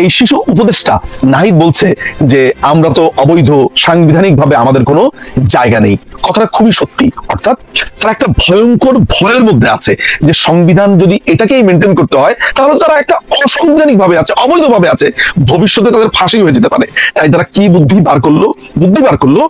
এই শিশু উপদেষ্টা নাহিদ বলছে যে আমরা তো অবৈধ, সাংবিধানিক ভাবে আমাদের কোনো জায়গা নেই। কথাটা খুবই সত্যি। অর্থাৎ তারা একটা ভয়ঙ্কর ভয়ের মধ্যে আছে যে সংবিধান যদি এটাকেই মেনটেন করতে হয় তাহলে তারা একটা অসাংবিধানিক ভাবে আছে, অবৈধ ভাবে আছে, ভবিষ্যতে তাদের ফাঁসি হয়ে যেতে পারে। তাই তারা কি বুদ্ধি বার করলো,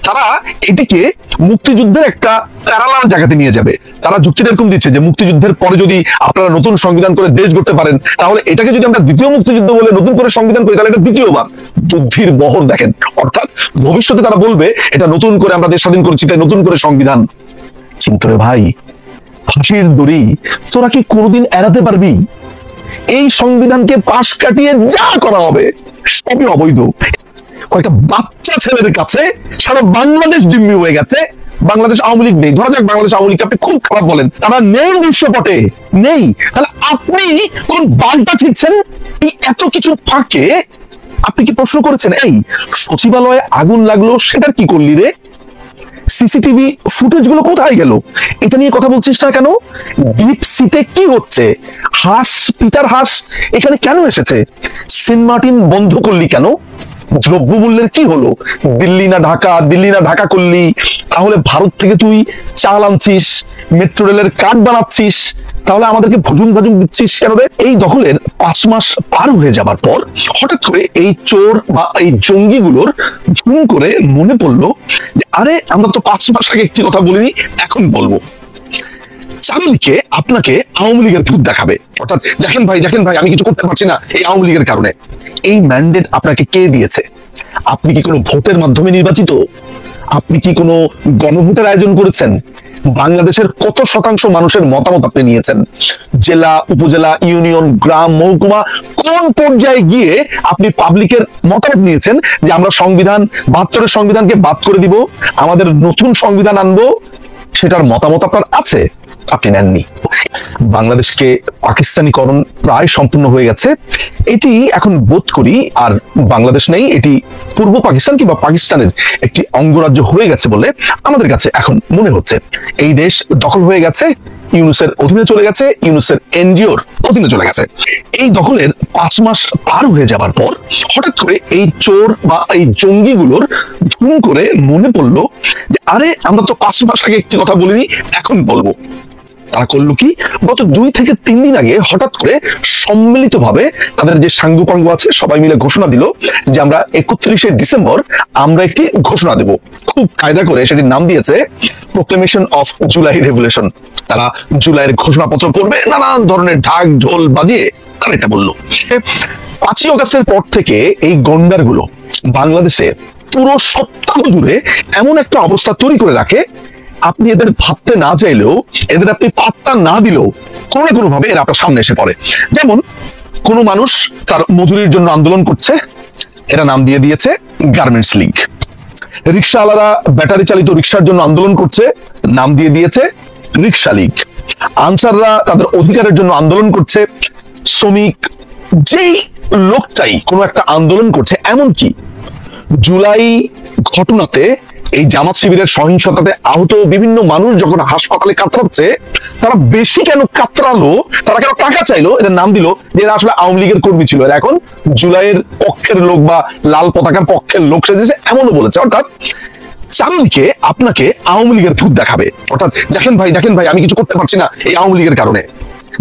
তারা এটিকে মুক্তিযুদ্ধের একটা প্যারালাল জায়গাতে নিয়ে যাবে। তারা যুক্তিটা এরকম দিচ্ছে যে মুক্তিযুদ্ধের পরে যদি আপনারা নতুন সংবিধান করে দেশ গড়তে পারেন, তাহলে এটাকে যদি আমরা দ্বিতীয় মুক্তিযুদ্ধ বলে নতুন করে সংবিধান করি তাহলে এটা দ্বিতীয়বার। বুদ্ধির বহর দেখেন। অর্থাৎ ভবিষ্যতে তারা বলবে এটা নতুন করে আমরা দেশ স্বাধীন করেছি, তাই নতুন করে সংবিধান। চিন্তরে ভাই, ফাঁসির দড়ি তোরা কি কোনোদিন এড়াতে পারবি? এই সংবিধানকে পাশ কাটিয়ে যা করা হবে সবই অবৈধ। কয়েকটা বাচ্চা ছেলেদের কাছে সারা বাংলাদেশ জিম্মি হয়ে গেছে। বাংলাদেশ আওয়ামী লীগ নেই, ধরা যাক বাংলাদেশ আওয়ামী লীগ আপনি খুব খারাপ বলেন, তারা নেই দৃশ্যপটে, নেই। তাহলে আপনি কোন বালটা ছিটছেন? এই এত কিছু ফাঁকে আপনি কি প্রশ্ন করেছেন এই সচিবালয়ে আগুন লাগলো সেটার কি করলি রে? সিসিটিভি ফুটেজ গুলো কোথায় গেল? এটা নিয়ে কথা বলছিস না কেন? ডিপ সিতে কি হচ্ছে? পিটার হাস এখানে কেন এসেছে? সেন্ট মার্টিন বন্ধ করলি কেন? দ্রব্যমূল্যের কি হলো? দিল্লি না ঢাকা করলি, তাহলে ভারত থেকে তুই চাল আনছিস, মেট্রো রেলের কার্ড বানাচ্ছিস, তাহলে আমাদেরকে ভুজুং দিচ্ছিস কেন রে? এই দখলের 5 মাস পার হয়ে যাবার পর হঠাৎ করে এই চোর বা এই জঙ্গিগুলোর ধুম করে মনে পড়লো যে আরে আমরা তো 5 মাস আগে একটি কথা বলিনি, এখন বলবো। চারুলিকে আপনাকে আওয়ামী লীগের ভূত দেখাবে। অর্থাৎ দেখেন ভাই আমি কিছু করতে পারছি না এই আওয়ামী লীগের কারণে। এই ম্যান্ডেট আপনাকে কে দিয়েছে? আপনি কি কোনো ভোটের মাধ্যমে নির্বাচিত? আপনি কি কোনো গণভোটের আয়োজন করেছেন? বাংলাদেশের কত শতাংশ মানুষের মতামত আপনি নিয়েছেন? জেলা, উপজেলা, ইউনিয়ন, গ্রাম, মহকুমা, কোন পর্যায়ে গিয়ে আপনি পাবলিকের মতামত নিয়েছেন যে আমরা সংবিধান 72-এর সংবিধানকে বাদ করে দিব, আমাদের নতুন সংবিধান আনবো? সেটার মতামত আপনার আছে? আপনি নেননি। বাংলাদেশকে পাকিস্তানিকরণ প্রায় সম্পূর্ণ হয়ে গেছে। এটি এখন বোধ করি আর বাংলাদেশ নেই, এটি পূর্ব পাকিস্তান কিংবা পাকিস্তানের একটি অঙ্গরাজ্য হয়ে গেছে বলে আমাদের কাছে এখন মনে হচ্ছে। এই দেশ দখল হয়ে গেছে, ইউনুসের অধীনে চলে গেছে, ইউনুসের এনজিওর অধীনে চলে গেছে। এই দখলের 5 মাস পার হয়ে যাবার পর হঠাৎ করে এই চোর বা এই জঙ্গিগুলোর ধুম করে মনে পড়লো যে আরে আমরা তো 5 মাস আগে একটি কথা বলিনি, এখন বলবো। তারা করলো কি? গত 2 থেকে 3 দিন আগে হঠাৎ করে সম্মিলিতভাবে তাদের যে সাঙ্গপাঙ্গ আছে সবাই মিলে ঘোষণা দিল যে আমরা 31শে ডিসেম্বর আমরা একটি ঘোষণা দেব। খুব কায়দা করে সেটির নাম দিয়েছে প্রোক্লেমেশন অফ জুলাই রেভলিউশন। তারা জুলাইয়ের ঘোষণাপত্র পড়বে, নানান ধরনের ঢাক ঢোল বাজিয়ে তারা এটা বললো। 5ই আগস্টের পর থেকে এই গন্ডারগুলো বাংলাদেশে পুরো সপ্তাহ জুড়ে এমন একটা অবস্থা তৈরি করে রাখে, আপনি এদের ভাবতে না চাইলেও, এদের আপনি পাত্তা না দিলেও কোনো না কোনো ভাবে এরা আপনার সামনে এসে পড়ে। যেমন কোনো মানুষ তার মজুরির জন্য আন্দোলন করছে, এরা নাম দিয়ে দিয়েছে গার্মেন্টস লীগ। রিক্সাওয়ালারা ব্যাটারি চালিত রিক্সার জন্য আন্দোলন করছে, নাম দিয়ে দিয়েছে রিক্সা লীগ। আনসাররা তাদের অধিকারের জন্য আন্দোলন করছে, শ্রমিক যেই লোকটাই কোনো একটা আন্দোলন করছে। এমনকি জুলাই ঘটনাতে এই জামাত শিবিরের সহিংসতাতে আহত বিভিন্ন মানুষ যখন হাসপাতালে কাতরাচ্ছে, তারা বেশি কেন কাতরালো, তারা কেন টাকা চাইলো, এদের নাম দিল যে এরা আসলে আওয়ামী লীগের কর্মী ছিল, এরা এখন জুলাইয়ের পক্ষের লোক বা লাল পতাকার পক্ষের লোক সেজেছে, এমনও বলেছে। অর্থাৎ চারুলিকে আপনাকে আওয়ামী লীগের ভূত দেখাবে। অর্থাৎ দেখেন ভাই আমি কিছু করতে পারছি না এই আওয়ামী লীগের কারণে,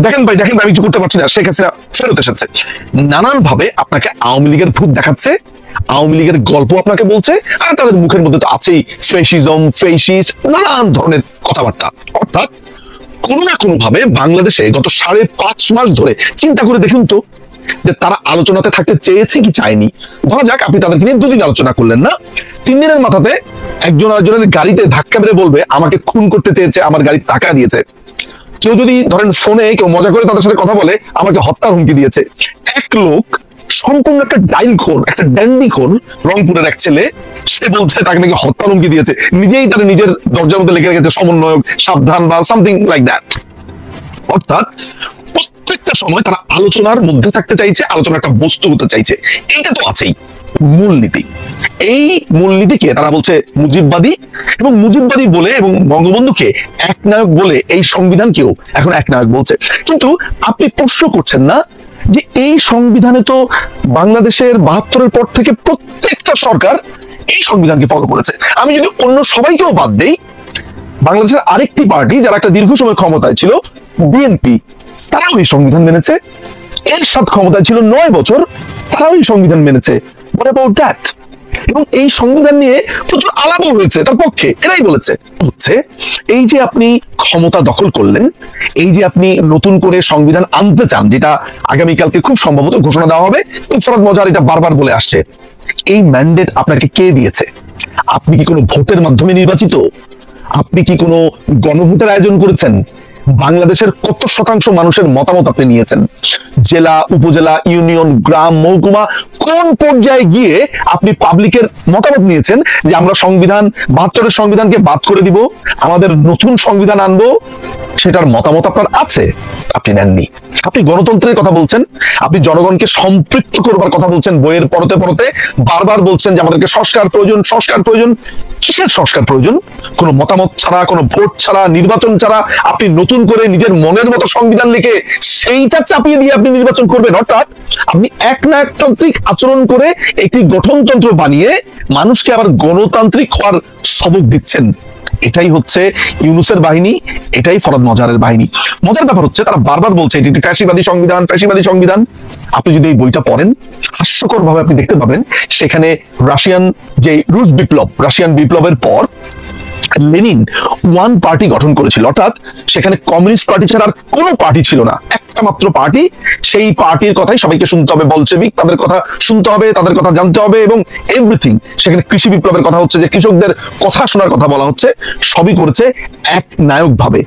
দেখেন ভাই আমি কিছু করতে পারছি না, শেখ হাসিনা ফেরত এসেছে। নানান ভাবে আপনাকে আওয়ামী লীগের ভূত দেখাচ্ছে, আওয়ামী লীগের গল্প আপনাকে বলছে, আর তাদের মুখের মধ্যে তো আছেই ফেসিজম, ফেসিস্ট, নানান ধরনের কথাবার্তা। অর্থাৎ কোনো না কোনো ভাবে বাংলাদেশে গত 5.5 মাস ধরে চিন্তা করে দেখুন তো যে তারা আলোচনাতে থাকতে চেয়েছে কি চায়নি। ধরা যাক আপনি তাদেরকে নিয়ে 2 দিন আলোচনা করলেন না, 3 দিনের মাথাতে একজন আরেকজনের গাড়িতে ধাক্কা মেরে বলবে আমাকে খুন করতে চেয়েছে, আমার গাড়ি টাকা দিয়েছে। কেউ যদি ধরেন ফোনে কেউ মজা করে তাদের সাথে কথা বলে আমাকে হত্যার হুমকি দিয়েছে। এক লোক সম্পূর্ণ একটা ডাইল খোর, একটা ড্যান্ডি খোর, রংপুরের এক ছেলে, সে বলছে তাকে নাকি হত্যার হুমকি দিয়েছে, নিজেই তার নিজের দরজার মধ্যে লিখে রেখেছে সমন্বয়ক সাবধান বা সামথিং লাইক দ্যাট। অর্থাৎ প্রত্যেকটা সময় তারা আলোচনার মধ্যে থাকতে চাইছে, আলোচনার একটা বস্তু হতে চাইছে। এইটা তো আছেই মূলনীতি। এই মূলনীতিকে তারা বলছে মুজিববাদী, এবং মুজিববাদী বলে এবং বঙ্গবন্ধুকে একনায়ক বলে এই সংবিধানকেও এখন একনায়ক বলছে। কিন্তু আপনি প্রশ্ন করছেন না যে এই সংবিধানে তো বাংলাদেশের 72-এর পর থেকে প্রত্যেকটা সরকার এই সংবিধানকে ফলো করেছে। আমি যদি অন্য সবাইকেও বাদ দেই, বাংলাদেশের আরেকটি পার্টি যারা একটা দীর্ঘ সময় ক্ষমতায় ছিল, বিএনপি, তারাও এই সংবিধান মেনেছে। এরশাদ ক্ষমতায় ছিল 9 বছর, তারাও এই সংবিধান মেনেছে। What about that? এবং এই সংবিধান নিয়ে প্রচুর আলাপও হয়েছে তার পক্ষে, এরাই বলেছে হচ্ছে এই যে আপনি ক্ষমতা দখল করলেন, এই যে আপনি নতুন করে সংবিধান আনতে চান, যেটা আগামীকালকে খুব সম্ভবত ঘোষণা দেওয়া হবে, ফরহাদ মজার এটা বারবার বলে আসছে, এই ম্যান্ডেট আপনাকে কে দিয়েছে? আপনি কি কোনো ভোটের মাধ্যমে নির্বাচিত? আপনি কি কোনো গণভোটের আয়োজন করেছেন? বাংলাদেশের কত শতাংশ মানুষের মতামত আপনি নিয়েছেন? জেলা, উপজেলা, ইউনিয়ন, গ্রাম, মহকুমা, কোন পর্যায়ে গিয়ে আপনি পাবলিকের মতামত নিয়েছেন যে আমরা সংবিধান 72-এর সংবিধানকে বাদ করে দিব, আমাদের নতুন সংবিধান আনবো? সেটার মতামত আপনার আছে? আপনি নেননি। আপনি গণতন্ত্রের কথা বলছেন, আপনি জনগণকে সম্পৃক্ত করবার কথা বলছেন, বইয়ের পরতে পরতে বারবার বলছেন যে আমাদেরকে সংস্কার প্রয়োজন, সংস্কার প্রয়োজন। কিসের সংস্কার প্রয়োজন? কোনো মতামত ছাড়া, কোনো ভোট ছাড়া, নির্বাচন ছাড়া আপনি নতুন করে নিজের মনের মতো সংবিধান লিখে সেইটা চাপিয়ে দিয়ে আপনি নির্বাচন করবেন। অর্থাৎ আপনি একনায়কতান্ত্রিক আচরণ করে একটি গঠনতন্ত্র বানিয়ে মানুষকে আবার গণতান্ত্রিক হওয়ার সবক দিচ্ছেন। এটাই হচ্ছে ইউনূসের বাহিনী, এটাই ফরহাদ মজারের বাহিনী। মজার ব্যাপার হচ্ছে তারা বারবার বলছে এটি একটি ফ্যাসিবাদী সংবিধান, ফ্যাসিবাদী সংবিধান। আপনি যদি এই বইটা পড়েন, হাস্যকর ভাবে আপনি দেখতে পাবেন সেখানে রাশিয়ান বিপ্লবের পর লেনিন ওয়ান পার্টি গঠন করেছিল, অর্থাৎ সেখানে কমিউনিস্ট পার্টি ছাড়া আর কোনো পার্টি ছিল না, একটা মাত্র পার্টি। সেই পার্টির কথাই সবাইকে শুনতে হবে, বলশেভিক, তাদের কথা শুনতে হবে, তাদের কথা জানতে হবে এবং এভরিথিং। সেখানে কৃষি বিপ্লবের কথা হচ্ছে, যে কৃষকদের কথা শোনার কথা বলা হচ্ছে, সবই করেছে এক নায়ক ভাবে।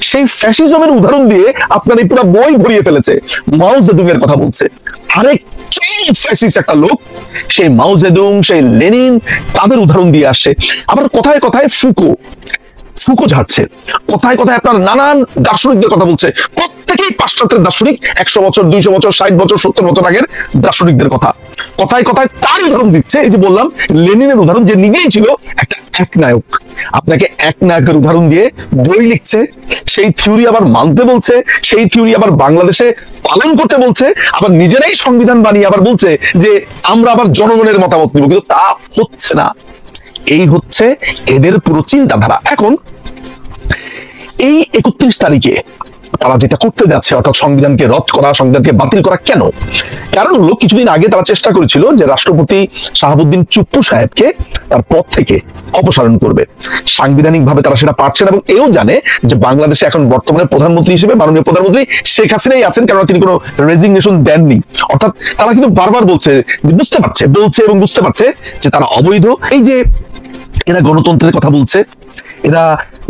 সেই ফ্যাসিজমের উদাহরণ দিয়ে আপনার এই পুরো বই ভরিয়ে ফেলেছে। মাও জেদুং এর কথা বলছে, আরেক ফ্যাসিস্ট একটা লোক, সেই মাও জেদুং, সেই লেনিন, তাদের উদাহরণ দিয়ে আসছে। আবার কথায় কথায় ফুকো ঝাড়ছে, কথায় কথায় আপনার নানান দার্শনিকদের কথা বলছে, প্রত্যেকেই পাশ্চাত্যের দার্শনিক, 100 বছর, 200 বছর, 60 বছর, 70 বছর আগের দার্শনিকদের কথা। কথায় কথায় তার উদাহরণ দিচ্ছে। এই যে বললাম লেনিনের উদাহরণ, যে নিজেই ছিল একটা একনায়ক, আপনাকে একনায়কের উদাহরণ দিয়ে বই লিখছে, সেই থিওরি আবার মানতে বলছে, সেই থিওরি আবার বাংলাদেশে পালন করতে বলছে, আবার নিজেরাই সংবিধান বানিয়ে আবার বলছে যে আমরা আবার জনগণের মতামত নিব, কিন্তু তা হচ্ছে না। এই হচ্ছে এদের পুরো চিন্তাধারা। এখন এই 31 তারিখে তারা যেটা করতে যাচ্ছে, অর্থাৎ সংবিধানকে রদ করা, সংবিধানকে বাতিল করা, কেন? কারণ হলো কিছুদিন আগে তারা চেষ্টা করেছিল যে রাষ্ট্রপতি শাহাবুদ্দিন চুপ্পু সাহেবকে তার পদ থেকে অপসারণ করবে। সাংবিধানিক ভাবে তারা সেটা পারছে না, এবং এও জানে যে বাংলাদেশে এখন বর্তমানে প্রধানমন্ত্রী হিসেবে মাননীয় প্রধানমন্ত্রী শেখ হাসিনাই আছেন, কারণ তিনি কোনো রেজিগনেশন দেননি। অর্থাৎ তারা কিন্তু বারবার বলছে বুঝতে পারছে যে তারা অবৈধ। এই যে এরা গণতন্ত্রের কথা বলছে, এরা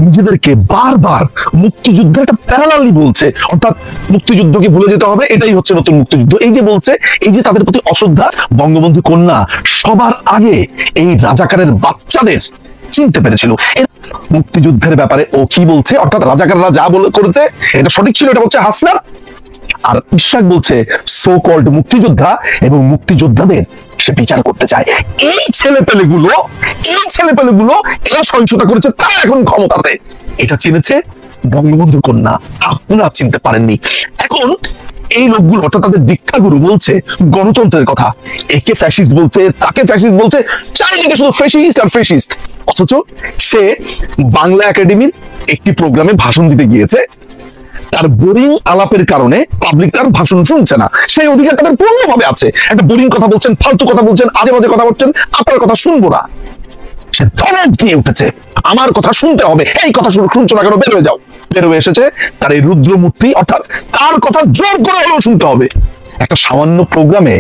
নিজেদেরকে বারবার মুক্তিযুদ্ধের একটা প্যারালালি বলছে, অর্থাৎ মুক্তিযুদ্ধকে ভুলে যেতে হবে, এটাই হচ্ছে নতুন মুক্তিযুদ্ধ। এই যে বলছে, এই যে তাদের প্রতি অশ্রদ্ধা, বঙ্গবন্ধু কন্যা সবার আগে এই রাজাকারের বাচ্চাদের চিনতে পেরেছিল। মুক্তিযুদ্ধের ব্যাপারে ও কি বলছে, অর্থাৎ রাজাকাররা যা করেছে এটা সঠিক ছিল, এটা হচ্ছে হাসনার। আর ইশরাক বলছে সো কল্ড মুক্তিযোদ্ধা এবং মুক্তিযোদ্ধাদের সে বিচার করতে চায়। এই ছেলেপেলেগুলো এরা সহিংসতা করেছে, তারা এখন ক্ষমতাতে। এটা চিনেছে বঙ্গবন্ধু কন্যা, আপনারা চিনতে পারেননি। এখন এই লোকগুলো, অর্থাৎ তাদের দীক্ষাগুরু, বলছে গণতন্ত্রের কথা, একে ফ্যাসিস্ট বলছে, তাকে ফ্যাসিস্ট বলছে, চারিদিকে শুধু ফ্যাসিস্ট আর ফ্যাসিস্ট। অথচ সে বাংলা একাডেমির একটি প্রোগ্রামে ভাষণ দিতে গিয়েছে, তার বোরিং আলাপের কারণে পাবলিক তার ভাষণ শুনছে না। সেই অধিকার তাদের পূর্ণভাবে আছে। একটা বোরিং কথা বলছেন, ফালতু কথা বলছেন, আজে বাজে কথা বলছেন, আপনার কথা শুনবো না। সে ধমক দিয়ে উঠেছে, আমার কথা শুনতে হবে, এই কথা শুনছো না কেন, বের হয়ে যাও। বের হয়ে এসেছে তার এই রুদ্রমূর্তি, অর্থাৎ তার কথা জোর করে হলেও শুনতে হবে। একটা সামান্য প্রোগ্রামে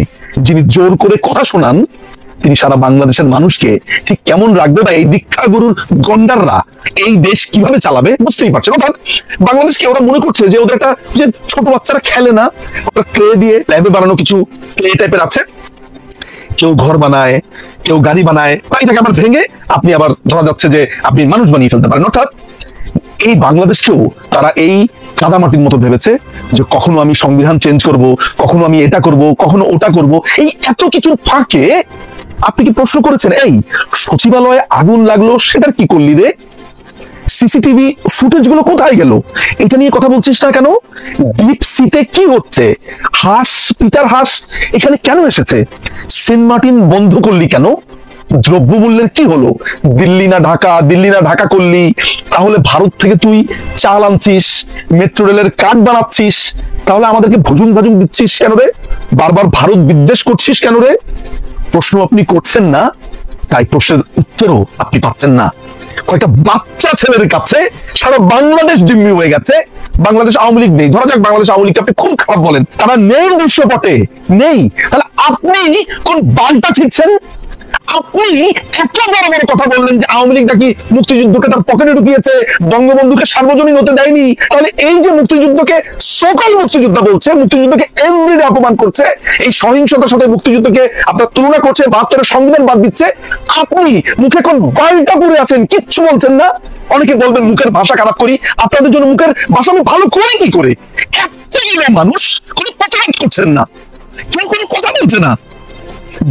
যিনি জোর করে কথা শোনান, তিনি সারা বাংলাদেশের মানুষকে ঠিক কেমন রাখবে, বা এই দীক্ষাগুরুর গন্ডাররা এই দেশ কিভাবে চালাবে বুঝতেই পারছেন। অর্থাৎ বাংলাদেশকে ওরা মনে করছে যে ওদের একটা, যে ছোট বাচ্চারা খেলে না, ওটা ক্লে দিয়ে, ল্যাবে বানানো কিছু ক্লে টাইপের আছে, কেউ ঘর বানায়, কেউ গাড়ি বানায়, বা এটাকে আবার ভেঙে আপনি আবার ধরা যাচ্ছে যে আপনি মানুষ বানিয়ে ফেলতে পারেন। অর্থাৎ এই বাংলাদেশকেও তারা এই কাদামাটির মতো ভেবেছে যে কখনো আমি সংবিধান চেঞ্জ করব, কখনো আমি এটা করব, কখনো ওটা করব। এই এত কিছুর ফাঁকে আপনি কি প্রশ্ন করেছেন, এই সচিবালয়ে আগুন লাগলো সেটার কি করলি রে? সিসিটিভি ফুটেজ গুলো কোথায় গেল? এটা নিয়ে কথা বলছিস না কেন? ডিপ সিতে কি হচ্ছে? পিটার হাস এখানে কেন এসেছে? সেন্ট মার্টিন বন্ধ করলি কেন? দ্রব্যমূল্যের কি হলো? দিল্লি না ঢাকা করলি। তাহলে ভারত থেকে তুই চাল আনছিস, মেট্রো রেলের কার্ড বানাচ্ছিস, তাহলে আমাদেরকে ভুজুং ভাজুং দিচ্ছিস কেন রে? বারবার ভারত বিদ্বেষ করছিস কেন রে? প্রশ্ন আপনি করছেন না, তাই প্রশ্নের উত্তরও আপনি পাচ্ছেন না। কয়েকটা বাচ্চা ছেলের কাছে সারা বাংলাদেশ জিম্মি হয়ে গেছে। বাংলাদেশ আওয়ামী লীগ নেই, ধরা যাক বাংলাদেশ আওয়ামী লীগকে আপনি খুব খারাপ বলেন, তারা নেই দৃশ্যপটে, নেই। তাহলে আপনি কোন বালটা ছিটছেন? আপনি এত বড় বড় কথা বললেন যে আওয়ামী লীগ নাকি মুক্তিযুদ্ধকে তার পকেটে ঢুকিয়েছে, বঙ্গবন্ধুকে সার্বজনীন হতে দেয়নি। তাহলে এই যে মুক্তিযুদ্ধকে সকল মুক্তিযোদ্ধা বলছে, মুক্তিযুদ্ধকে এভরিডে অপমান করছে, এই সহিংসতার সাথে মুক্তিযুদ্ধকে আপনার তুলনা করছে, 72-এর সংবিধান বাদ দিচ্ছে, আপনি মুখে কোন বালটা পড়ে আছেন, কিচ্ছু বলছেন না। অনেকে বলবেন মুখের ভাষা খারাপ করি, আপনাদের জন্য মুখের ভাষা আমি ভালো করি কি করে? এতগুলো মানুষ কোনো প্রতিবাদ করছেন না, কেউ কোনো কথা বলছে না।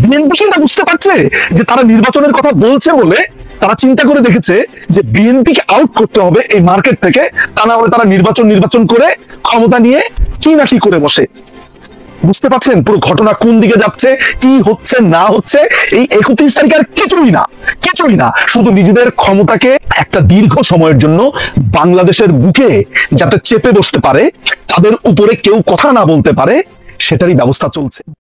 বিএনপি সেটা বুঝতে পারছে যে তারা নির্বাচনের কথা বলছে বলে তারা চিন্তা করে দেখেছে যে বিএনপিকে আউট করতে হবে এই মার্কেট থেকে, তা না হলে তারা নির্বাচন করে ক্ষমতা নিয়ে কি না কি করে বসে। বুঝতে পারছেন পুরো ঘটনা কোন দিকে যাচ্ছে, কি হচ্ছে না হচ্ছে? এই 31 তারিখ আর কিছুই না, শুধু নিজেদের ক্ষমতাকে একটা দীর্ঘ সময়ের জন্য বাংলাদেশের বুকে যাতে চেপে বসতে পারে, তাদের উপরে কেউ কথা না বলতে পারে, সেটারই ব্যবস্থা চলছে।